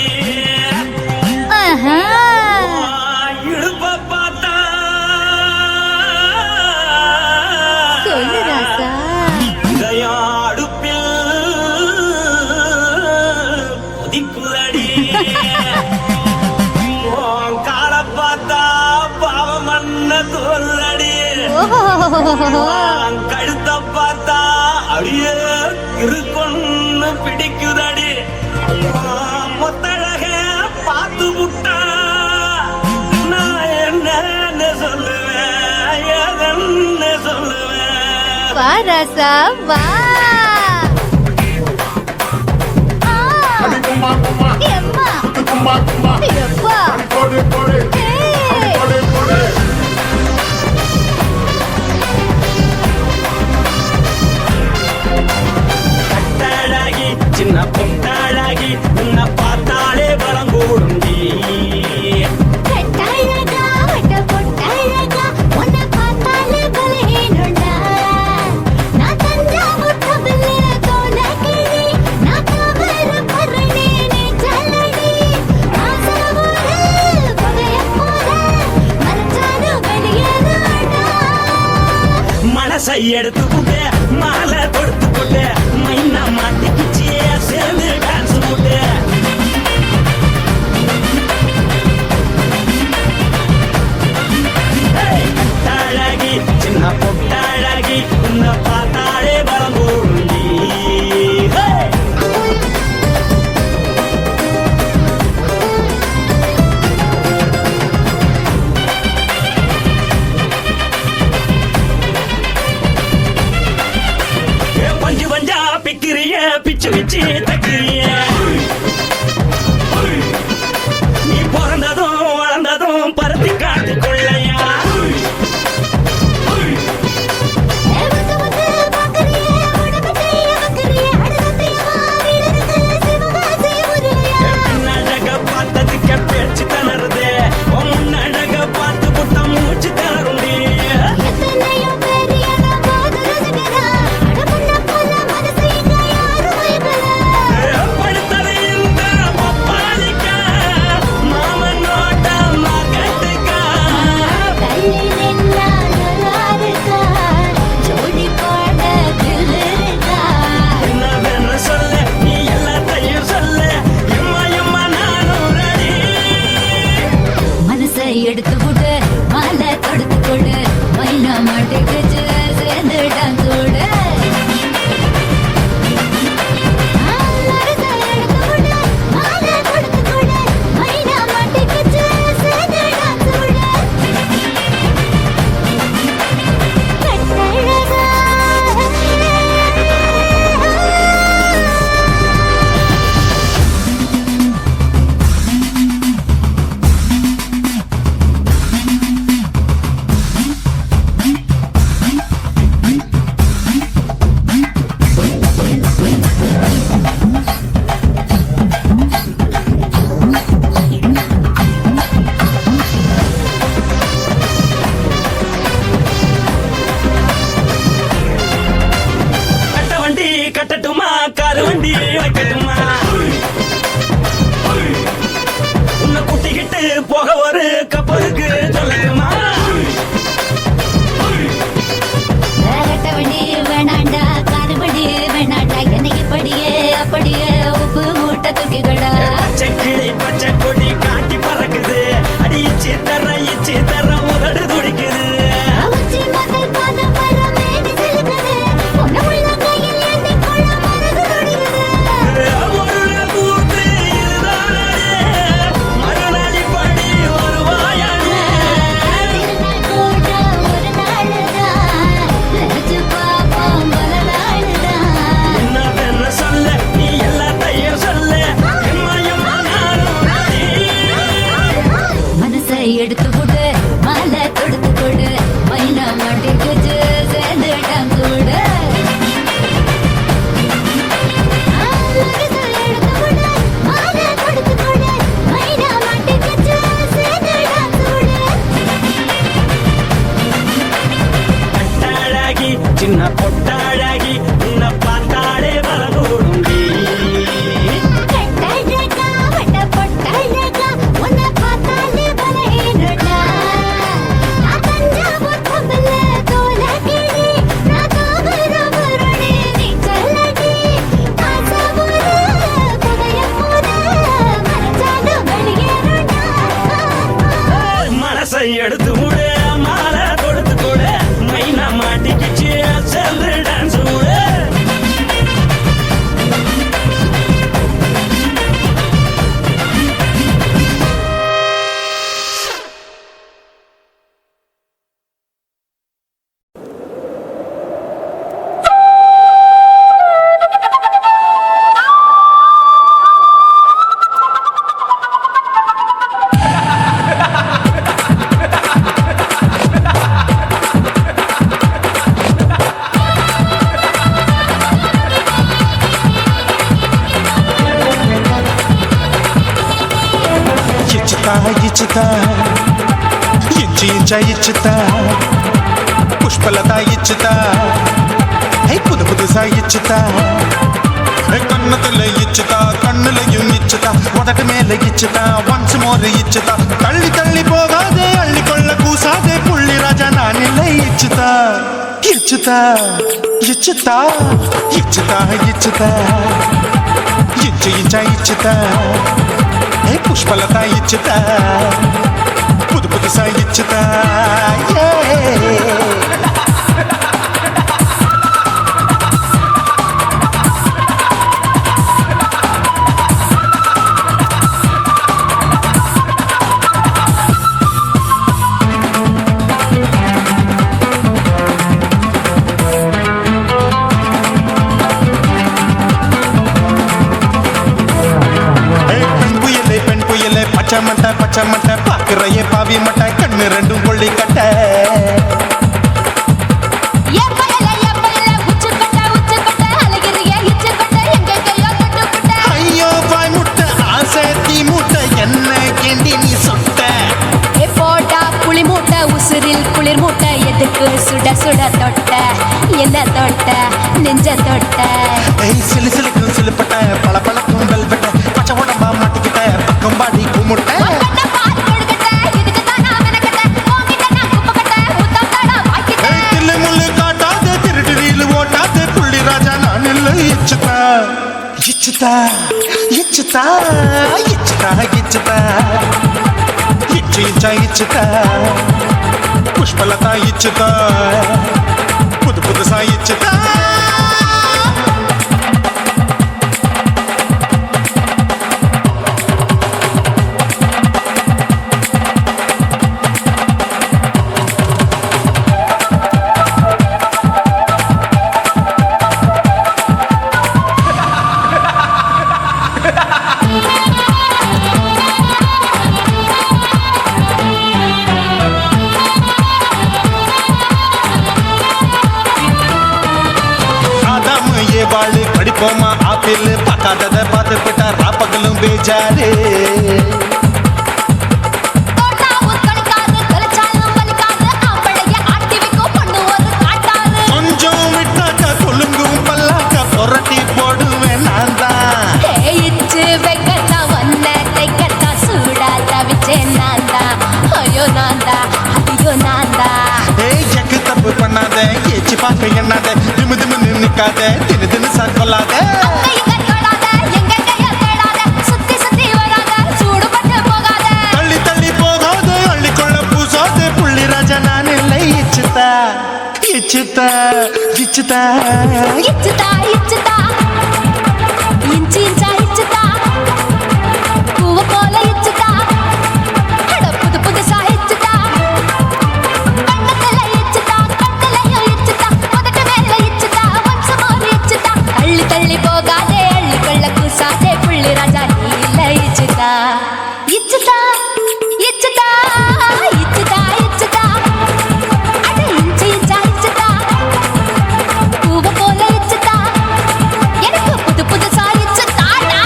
இடுப்ப பார்த்தா இதயம் அடுப்பில் கொதிக்குதடி. கால பார்த்தா பாவம் அண்ண தோல்லடி. கழுத்த பார்த்தா அடியே இருக்குன்னு பிடிக்குதடி. மொத்தழக பார்த்து விட்டா நான் என்ன சொல்லுவேன் எதன்னு சொல்லுவேன். வா ராசா வா. கட்டழகி சின்ன பொட்டழகி உன்னை பார்த்தாலே பலம் கூடுந்தி. மனசை எடுத்து போட்டு மாலை கொடுத்து போட்டு மைனா மாட்டிக்கிச்சு சேர்ந்து டான்ஸ் போட்டு. கட்டழகி சின்ன பொட்டழகி உன்னை பார்த்தாலே பலம் கூடுந்தி. பஞ்சு பஞ்சா பிக்கிறிய பிச்சு பிச்சு தக்கிறிய. நீ பிறந்ததும் வளர்ந்ததும் பருத்தி காட்டுக்குள்ளையா. அழக பார்த்ததுக்கு பேச்சு தளருது. அழக பார்த்து புட்ட மூச்சு தளருண்டி. எடுத்து போட்டு மாலை தொடுத்து கொடு மைனா மாட்டுக்கு சேர்ந்து டான்ஸ் ஓடு. ஒரு கப்பலுக்கு சொல்லட்டுமா? வேணாண்டா வேணாண்டா காதுபடி வேணாண்டா என்னைக்கு படியே அப்படியே உப்பு மூட்டை தூக்கிக்கடா. பச்சைக்கிளி பச்சை கொடி காட்டி பறக்குது, அடி இச்சி தர உதடு துடிக்குது. உச்சி மகள் பாதம் வர மேனி செலுக்குது, உன்னை உள்ள கையில் ஏந்தி கொள்ள மனது துடிக்குது. ஒரு நாள் கூத்து இதுதானே, மறுநாளி படி வருவாயானே. திருநாள் கூட ஒரு நாளுதான், நினைச்சு பார்ப்போம் பல நாளுதான். என்ன சொல்ல நீ எல்லாத்தையும் சொல்ல, எம்மா நானும் நானே. மனசை எடுத்து கொடு மாலை தொடுத்து கொடு மைனா மாட்டிக்கிச்சு சேர்ந்துட்டான் கூட. மனசை எடுத்து கொடு மாலை தொடுத்து கொடு மைனா மாட்டிக்கிச்சு சேர்ந்துட்டான் கூட. அழகி சின்ன பொட்டாழகி உன்னை பார்த்தாலே வரகூடும்பி. கட்டழகா வட்ட பொட்டழகா உன்னை பார்த்தாலே பலஹீனடா. நான் தஞ்சாவூர் கப்பல்ல தோலகிரி, நான் தாமிரபரணி நீச்சலடி. ஆசைமுறை புதையமுறை மறைச்சாலும் வெளியேறடா. மனசை எடுத்து விடு மாலை தொடுத்து கொடு மைனா மாட்டிக்கிச்சு சேர்ந்து டான்ஸ் விடு. ఇచ్చితా ఇచ్చితా పుష్పలత ఇచ్చితా புது புதுசா இச்சுதா கண்ணத்துல இச்சுதா கண்ணுலையும் இச்சுதா உதட்டு மேல இச்சுதா ஒன்ஸ் மோர் இச்சுதா தள்ளி தள்ளி போகாதே அள்ளி கொள்ள கூசாதே புள்ளி ராஜா நான் இல்லை இச்சுதா இச்சுதா இச்சுதா இச்சுதா இச்சுதா இச்சுதா புஷ்பலத இச்சுதா புது புதுசா இச்சுதா பச்சை மட்டை பாக்குறையே பாவி மட்டை கண்ணு ரெண்டும் கொள்ளி கட்ட ஐயோ பாய் முட்டை ஆசை தீ முட்டை என்ன கேண்டி நீ சொட்ட போட்டா புளி மூட்டை உசுரில் குளிர் மூட்டை எதுக்கு சுட சுட தொட்ட என்ன தொட்ட நெஞ்ச தொட்ட சிலு சிலுக்கும் சிலுப்பட்ட பல பழக்கும் வெல்வெட்ட பச்சை உடம்பா மாட்டிக்கிட்ட பக்கம் பாடி குமுட்ட தில்லு முள்ளு காட்டாது திருட்டு ரீலு ஓட்டாது புள்ளி ராஜா நான் இல்லை இச்சுதா இச்சுதா இச்சுதா இச்சுதா இச்சுதா இச்சுதா இச்சுதா புஷ்பலதா இச்சுதா புது புதுசா இச்சுதா வாழு படிப்போமா ஆப்பிள் பார்க்காதத பார்த்து போட்டா ராப்பகலும் பேஜாரு கொஞ்சம் விட்டாக்க கொலுங்கும் பல்லாக்க புரட்டி போடுவேன் நான் தான் வைக்கத்தான் வந்த தைக்கத்தான் சூடா தவிச்சேன் நான் தான் ஏச்சி பார்க்க எண்ணாத திமு திமு நிக்காத தின்னு தின்னு சார் கொள்ளாத தள்ளி தள்ளி போகாத அள்ளிக்கொள்ள பூசாத புள்ளி ராஜா நான் இல்லை இச்சுதா இச்சுதா இச்சுதா இச்சுதா இச்சுதா இன்ச்சி இன்ச்சா இச்சுதா பூவ போல இச்சுதா அட புது புதுசா இச்சுதா கண்ணத்துல இச்சுதா கண்ணலையும் இச்சுதா உதட்டு மேல இச்சுதா வம்சமோர் இச்சுதா தள்ளி தள்ளி போகாதே அள்ளிக்கொள்ள கூசாதே புள்ளி ராஜா நீ இல்ல இச்சுதா இச்சுதா இச்சுதா இச்சுதா இச்சுதா அட இன்ச்சி இன்ச்சா இச்சுதா பூவ போல இச்சுதா எனக்கு புது புதுசா இச்சுதாடா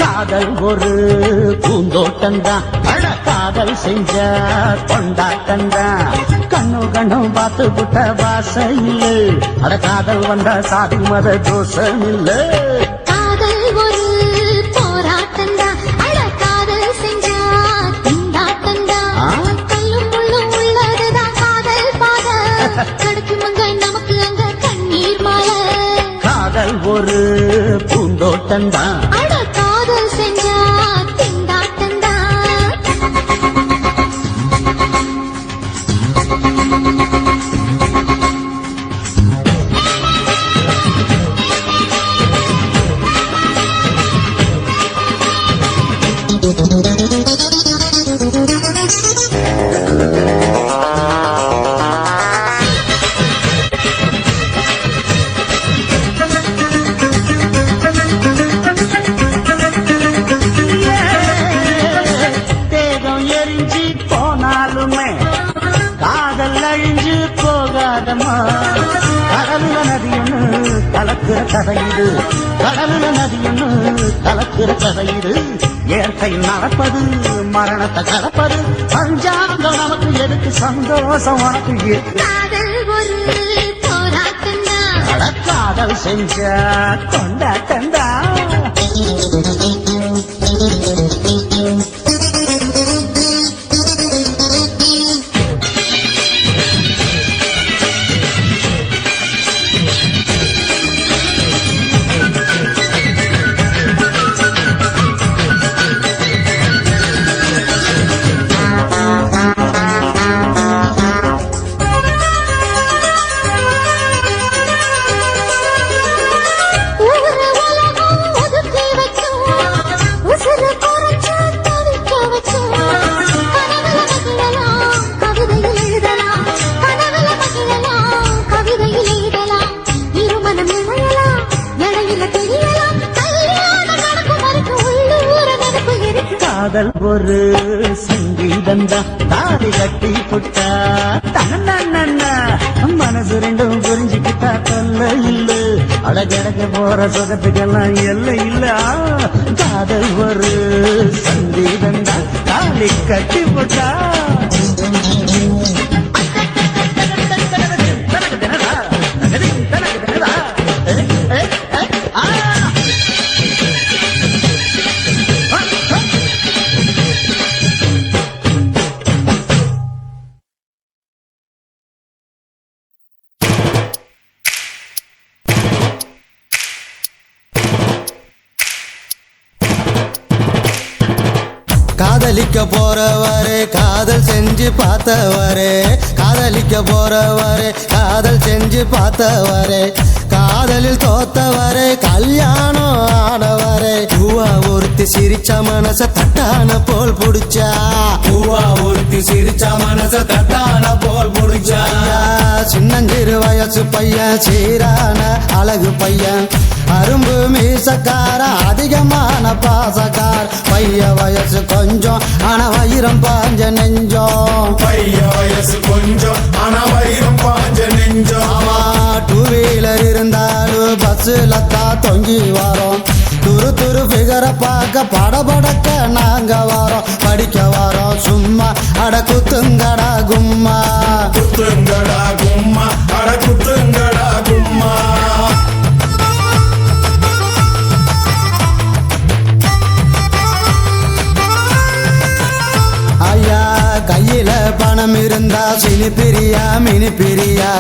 காதல் ஒரு பூந்தோட்டம்தான் அழ காதல் செஞ்ச கொண்டாட்டம்தான் கண்ணு கண்ணும் பார்த்து புட்ட வாசையில் அட காதல் வந்த சாதி மத தோஷம் இல்ல காதல் ஒரு போராட்டந்தா அட காதல் செஞ்சா திண்டாட்டந்தா கல்லும் முள்ளும் உள்ளதுதான் காதல் பாத கிடைக்கும் அங்க நமக்கு அங்க கண்ணீர் மாலை காதல் ஒரு பூந்தோட்டம்தான் அட காதல் செஞ்சா திண்டாட்டந்தா தேகம் எரிஞ்சு போனாலுமே காதல் அழிஞ்சு போகாதம்மா கடலுல நதியொன்னு கலக்கிற கதையுது கடலுல நதியொன்னு கலக்கிற கதையுது இயற்கை நடப்பது மரணத்தை கலப்பது பஞ்சாங்கம் நமக்கு எதுக்கு சந்தோஷம் உனக்கு எதுக்கு காதல் ஒரு போராட்டந்தா அட காதல் செஞ்ச கொண்டாட்டந்தா ஊர உலகம் ஒதுக்கி வைக்கும் உசுர குறைச்சு தவிக்க வச்சோம் கனவுல மகிழலாம் கவிதையில் எழுதலாம் கனவுல மகிழலாம் கவிதையில் எழுதலாம் இருமனம் இணையலாம் இடையில தெரியலாம் கல்யாணம் நடக்கும் வரைக்கும் உள்ளூர நடப்பு இருக்கு காதல் ஒரு சங்கீதந்தா தாடி கட்டி புட்டா தன்னண்ணா மனசு ரெண்டும் புரிஞ்சுக்கிட்டா தொல்ல இல்ல அடகடக்க போற சுகத்துக்கெல்லாம் எல்லை இல்ல காதல் ஒரு சங்கீதந்தா தாடி கட்டி புட்டா காதலிக்க போறவரே காதல் செஞ்சு பார்த்தவரே காதலிக்க போறவரே காதல் செஞ்சு பார்த்தவரே காதலில் தோத்தவரே கல்யாணம் ஆனவரே பூவா ஒருத்தி சிரிச்ச மனச தட்டான போல் புடிச்சா பூவா ஒருத்தி சிரிச்ச மனச தட்டான போல் புடிச்சா சின்னஞ்சிறு வயசு பையன் சீரான அழகு பையன் அரும்பு மீசக்கார அதிகமான பாசக்கார் பைய வயசு கொஞ்சம் ஆனா வைரம் பாஞ்ச நெஞ்சம் பைய வயசு கொஞ்சம் ஆனா வைரம் பாஞ்ச நெஞ்சம் தொங்கி வரோம் துரு துரு ஃபிகரை பார்க்க படபடக்க நாங்க வரோம் படிக்க வரோம் சும்மா அட குத்துங்கடா கும்மா குத்துங்கடா கும்மா அட குத்துங்கடா கும்மா ஐயா கையில பணம் இருந்தா சினி பிரியா மினி பிரியா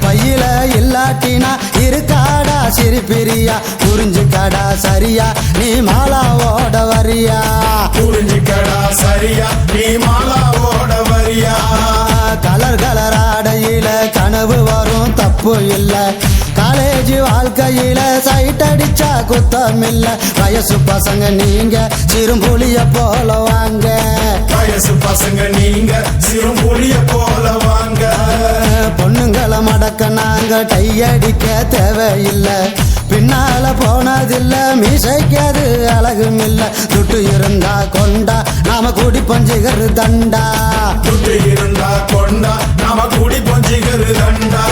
பையில இல்லாட்டினா இருக்காடா சிரி பிரியா புரிஞ்சுக்கடா சரியா நீ மாலாவோட வரியா புரிஞ்சுக்கடா சரியா நீ மாலாவோட வரியா கலர் கலர் ஆடையில கனவு வரும் தப்பு இல்ல காலேஜ் வாழ்க்கையில சைட் அடிச்சா குத்தம் இல்ல வயசு பசங்க நீங்க சிறும்புலிய போல வாங்க வயசு பசங்க நீங்க சிறும்புலிய போல வாங்க பொண்ணுங்களை மடக்க நாங்க டை அடிக்க தேவையில்லை பின்னால போனதில்ல மீசைக்காது அழகும் இல்ல துட்டு இருந்தா கொண்டா நாம கூடி பஞ்சிகரு தண்டா துட்டு இருந்தா கொண்டா நாம கூடி பஞ்சிகரு தண்டா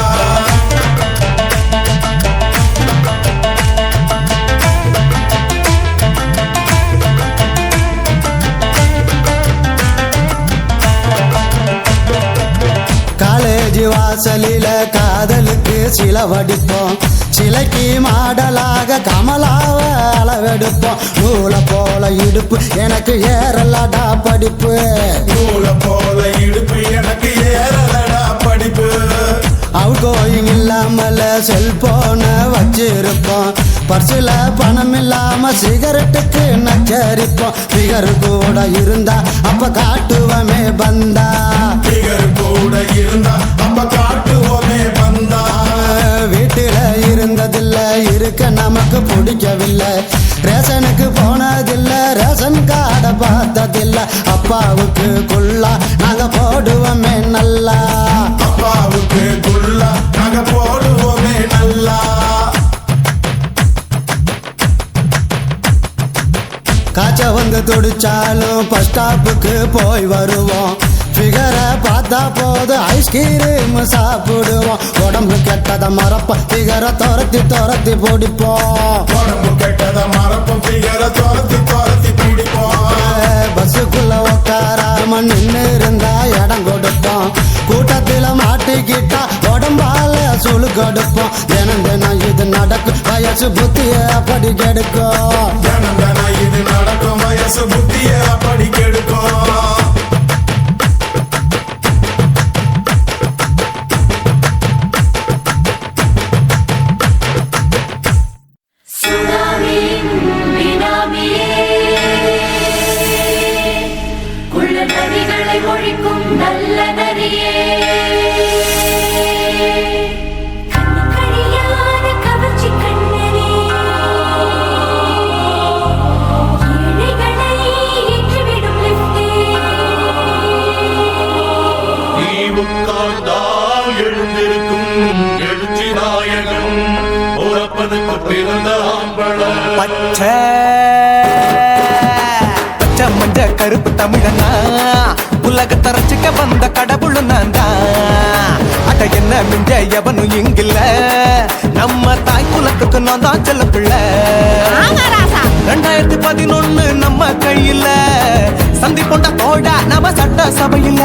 காலேஜ் வாசலில காதலுக்கு சில வடிப்போம் சிலைக்கு மாடலாக கமலாவ அளவெடுப்போம் நூலை போல இடுப்பு எனக்கு ஏறலடா படிப்பு நூலை போல இடுப்பு எனக்கு ஏறலடா படிப்பு அவுட் கோயிங் இல்லாமல செல்போன வச்சிருப்போம் பர்சில பணம் இல்லாம சிகரெட்டுக்கு நச்சரிப்போம் பிகர் கூட இருந்தா அப்ப காட்டுவமே பந்தா பிகர் கூட இருந்தா அப்ப காட்டுவோமே பந்தா வீட்டுல இருந்ததில்ல இருக்க நமக்கு பிடிக்கவில்லை ரேஷனுக்கு போனதில்ல ரேஷன் கார்டை பார்த்ததில்ல அப்பாவுக்கு குள்ளா நாங்க போடுவோமே நல்லா அப்பாவுக்கு குள்ளா நாங்க போடுவோமே நல்லா காய்ச்ச வந்து துடிச்சாலும் பஸ் ஸ்டாப்புக்கு போய் வருவோம் ஃபிகரை பார்த்தா போது ஐஸ்கிரீம் சாப்பிடுவோம் உடம்பு கெட்டதை மறப்ப ஃபிகரை துரத்தி துரத்தி பிடிப்போம் உடம்பு கெட்டதை மறப்போம் ஃபிகரை துரத்தி துரத்தி பிடிப்போம் பஸ்ஸுக்குள்ள உட்காராம நின்று இருந்தா இடம் கொடுப்போம் கூட்டத்தில் மாட்டிக்கிட்டா உடம்பால சுழு கொடுப்போம் தினம் தினம் இது நடக்கும் வயசு புத்திய அப்படி கெடுக்கும் தினம் தினம் இது நடக்கும் வயசு புத்திய அப்படி கெடுக்கும் ஒழிக்கும் நல்ல நரியே கவர்ச்சி கண்ணனே ஏழைகளை ஏற்றிவிடும் லிப்டே நீ உட்கார்ந்தால் எழுந்திருக்கும் எழுச்சி நாயகன் உறப்பனுக்கு பிறந்த ஆம்பள பச்சை மஞ்ச கருப்பு தமிழனா உலகத்தை ரசிக்க வந்த கடவுள் நான் தான் அட என்ன மிஞ்ச எவனும் இங்கில்ல நம்ம தாய் குலத்துக்கு நான் தான் செல்ல பிள்ளை 2011 நம்ம கையில சந்தி போட்ட தோடா நம்ம சட்ட சபையில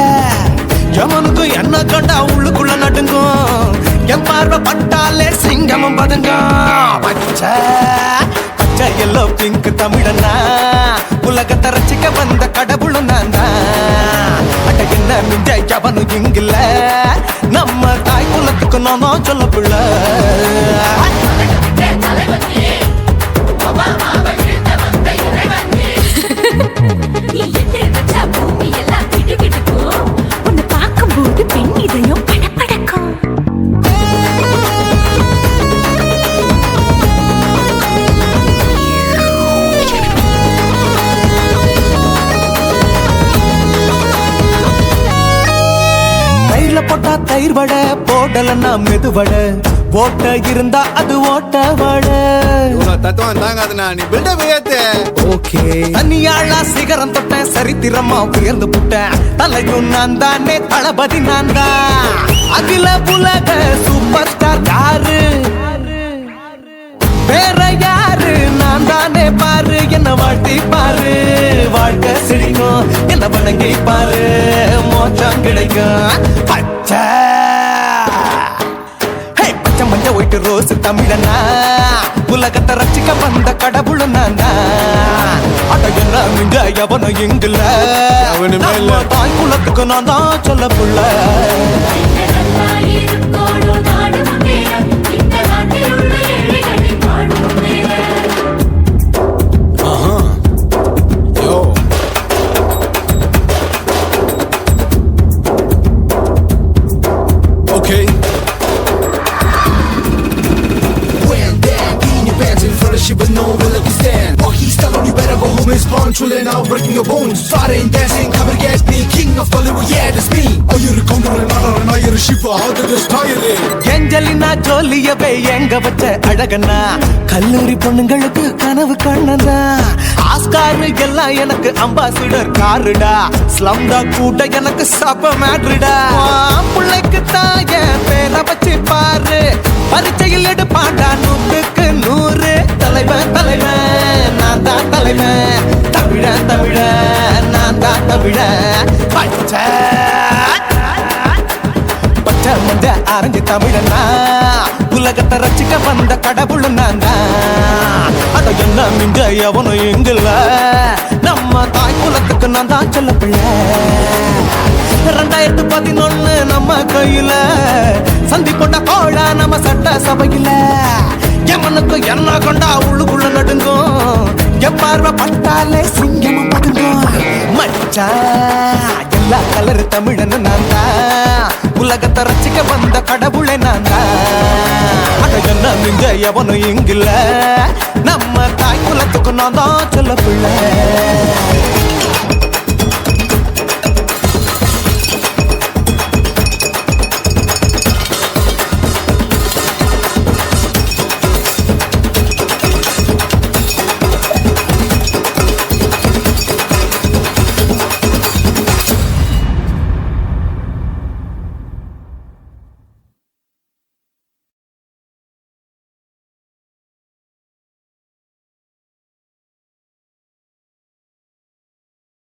எவனுக்கு என்ன கண்டா உள்ளுக்குள்ள நடுங்கும் என் பார்வை பட்டாலே சிங்கமும் பதுங்கும் பச்சை பச்சை எல்லோ பிங்க் தமிழனா உலகத்தை ரசிக்க வந்த கடவுளும் நான் தான் அட என்ன மிஞ்ச எவனும் இங்கில்ல நம்ம தாய் குலத்துக்கு நான் சொல்ல பிள்ளை உன்னை பார்க்கும்போது பெண் இதயம் படபடக்கும் போட்டா தயிர் வடை போடலன்னா மெது வடை ஓட்ட இருந்தா அது ஓட்ட வடை தத்துவம் தாங்காதுண்ணா நீ பில்டப் ஏத்து ஓகே தனியாளா சிகரம் தொட்டேன் சரித்திரமா உயர்ந்து புட்டேன் தலையும் நான் தானே தளபதி நான் தான் அகில உலக சூப்பர் ஸ்டார் யாரு வேற யாரு நான் தானே பாரு என்ன வாழ்த்தி பாரு வாழ்க்கை செழிக்கும் என்ன வணங்கி பாரு மோட்சம் கிடைக்கும் பச்சை பச்சை மஞ்ச ஒயிட்டு ரோஸ் தமிழனா உலகத்தை ரசிக்க வந்த கடவுள் நான் அட என்ன மிஞ்ச எவனும் இங்குல அவனுமே இல்ல. தாய் குலத்துக்கு நான் தான் சொல்ல புள்ள Okay. When that in your pants in front of shit, but no one let you stand. Walk he's telling you better go home and spawn, chilling out, breaking your bones. Fighting, dancing, come and get me, king of Hollywood, yeah, that's me. Oh, you're a counter and I you're a shiva. How did this tie it? Angelina ஜோலியவே எங்க வச்ச அழகனா கல்லூரி பொண்ணுங்களுக்கு கனவு கண்ணனா ஆஸ்கார் எல்லாம் எனக்கு அம்பாசிடர் காருடா ஸ்லம்டா கூட்ட எனக்கு சப்ப மேட்ருடா பிள்ளைக்கு தாய பேரை வச்சு பாரு பரீட்சையில் எடுப்பாண்டா 100க்கு 100 தலைவன் தலைவன் நான் தான் தலைவன் தமிழன் தமிழன் நான் தான் தமிழன் பச்சை பச்சை மஞ்ச ஆரஞ்சு தமிழனா உலகத்தை ரசிக்க வந்த கடவுள் நான் தான் அத என்ன மிஞ்ச எவனும் எங்குல நம்ம தாய் குலத்துக்கு நான் தான் சொல்ல பிள்ளை 2011 நம்ம கையில சந்தி கொண்ட கோழா நம்ம சட்ட சபையில எமனுக்கு என்ன கொண்டா உள்ளுக்குள்ள நடுங்கும் எப்பார்வை பட்டாலே சிங்கமும் பதுங்கும் மச்சா எல்லா கலர் தமிழன் நான் தான் உலகத்தை ரசிக்க வந்த கடவுளை நான் தான் அட என்ன மிஞ்ச எவனும் இங்கில்ல நம்ம தாய் குலத்துக்கு நான் தான் சொல்ல பிள்ளை